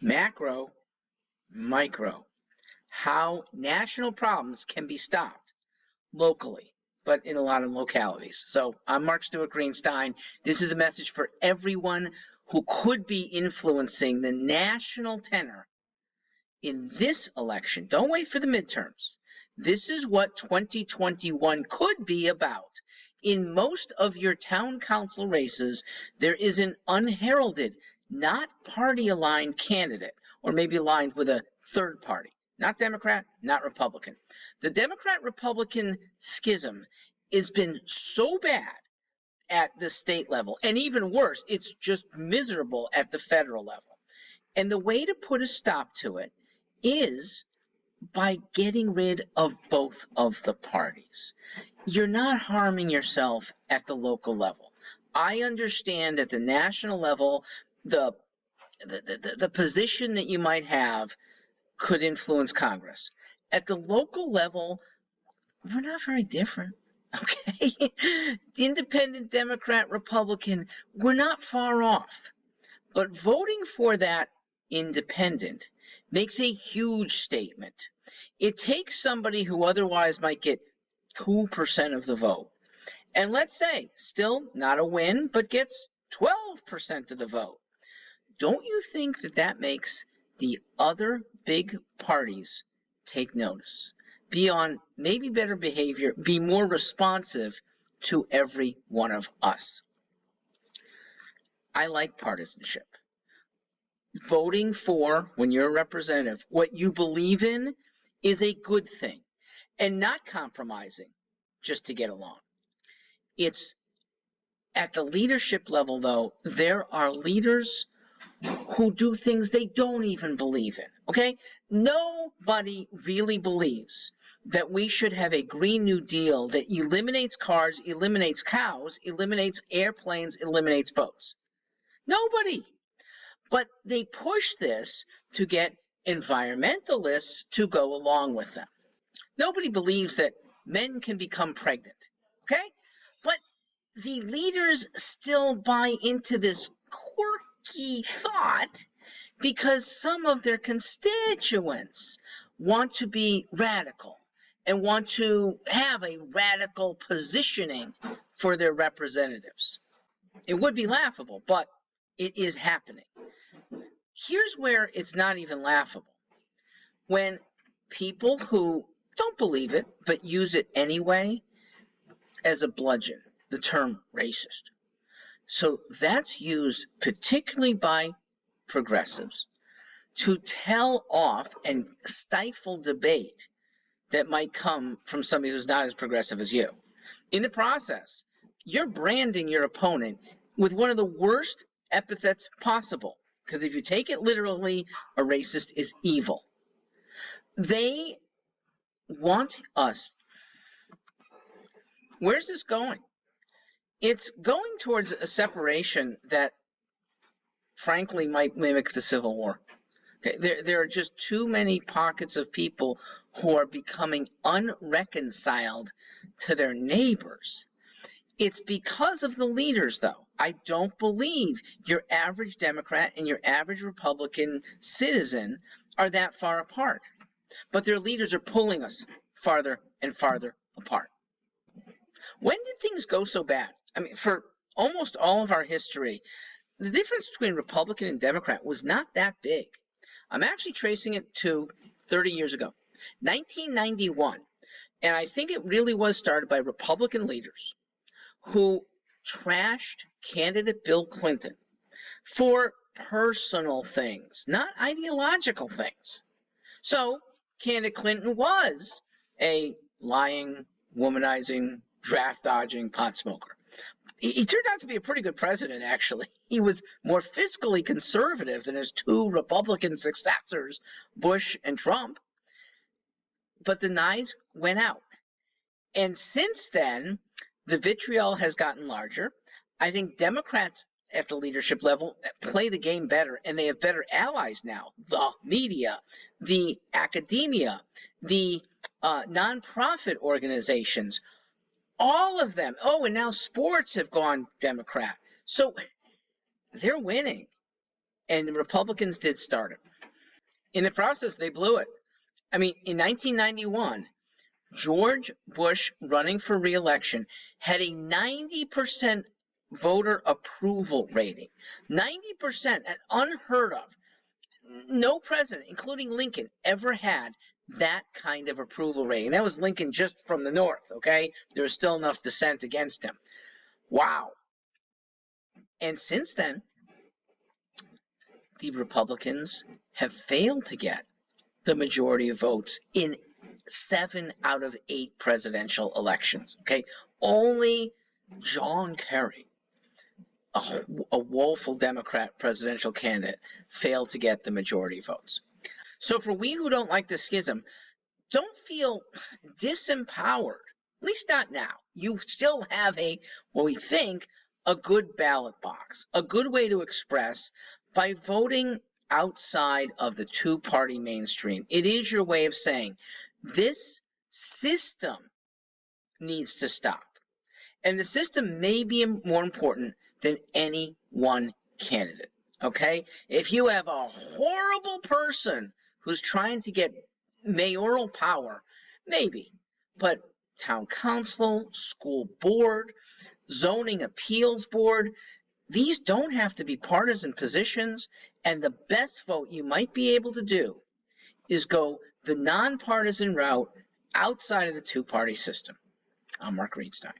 Macro, micro. How national problems can be stopped locally, but in a lot of localities. So I'm Mark Stewart Greenstein. This is a message for everyone who could be influencing the national tenor in this election. Don't wait for the midterms. This is what 2021 could be about. In most of your town council races, there is an unheralded, not party-aligned candidate, or maybe aligned with a third party. Not Democrat, not Republican. The Democrat-Republican schism has been so bad at the state level, and even worse, it's just miserable at the federal level. And the way to put a stop to it is by getting rid of both of the parties. You're not harming yourself at the local level. I understand at the national level, the position that you might have could influence Congress. At the local level, we're not very different. Okay? Independent, Democrat, Republican, we're not far off. But voting for that independent makes a huge statement. It takes somebody who otherwise might get 2% of the vote, and let's say, still not a win, but gets 12% of the vote. Don't you think that that makes the other big parties take notice, be on maybe better behavior, be more responsive to every one of us? I like partisanship. Voting for, when you're a representative, what you believe in is a good thing, and not compromising just to get along. It's at the leadership level, though, there are leaders who do things they don't even believe in, okay? Nobody really believes that we should have a Green New Deal that eliminates cars, eliminates cows, eliminates airplanes, eliminates boats. Nobody. But they push this to get environmentalists to go along with them. Nobody believes that men can become pregnant, okay? But the leaders still buy into this quirky thought because some of their constituents want to be radical and want to have a radical positioning for their representatives. It would be laughable, but it is happening. Here's where it's not even laughable. When people who don't believe it, but use it anyway as a bludgeon, the term racist. So that's used particularly by progressives to tell off and stifle debate that might come from somebody who's not as progressive as you. In the process, you're branding your opponent with one of the worst epithets possible. Because if you take it literally, a racist is evil. They want us. Where's this going? It's going towards a separation that, frankly, might mimic the Civil War. Okay, there are just too many pockets of people who are becoming unreconciled to their neighbors. It's because of the leaders, though. I don't believe your average Democrat and your average Republican citizen are that far apart. But their leaders are pulling us farther and farther apart. When did things go so bad? I mean, for almost all of our history, the difference between Republican and Democrat was not that big. I'm actually tracing it to 30 years ago, 1991. And I think it really was started by Republican leaders who trashed candidate Bill Clinton for personal things, not ideological things. So candidate Clinton was a lying, womanizing, draft-dodging pot smoker. He turned out to be a pretty good president, actually. He was more fiscally conservative than his two Republican successors, Bush and Trump. But the knives went out. And since then, the vitriol has gotten larger. I think Democrats at the leadership level play the game better, and they have better allies now. The media, the academia, the nonprofit organizations, all of them. Oh, and now sports have gone Democrat. So they're winning, and the Republicans did start it. In the process, they blew it. I mean, in 1991, George Bush, running for re-election, had a 90% voter approval rating. 90%, unheard of. No president, including Lincoln, ever had that kind of approval rating. That was Lincoln just from the North, okay? There was still enough dissent against him. Wow. And since then, the Republicans have failed to get the majority of votes in 7 out of 8 presidential elections, okay? Only John Kerry, a woeful Democrat presidential candidate, failed to get the majority votes. So for we who don't like the schism, don't feel disempowered, at least not now. You still have what we think, a good ballot box, a good way to express by voting outside of the two-party mainstream. It is your way of saying, this system needs to stop. And the system may be more important than any one candidate, okay? If you have a horrible person who's trying to get mayoral power, maybe, but town council, school board, zoning appeals board, these don't have to be partisan positions, and the best vote you might be able to do is go the nonpartisan route outside of the two-party system. I'm Mark Greenstein.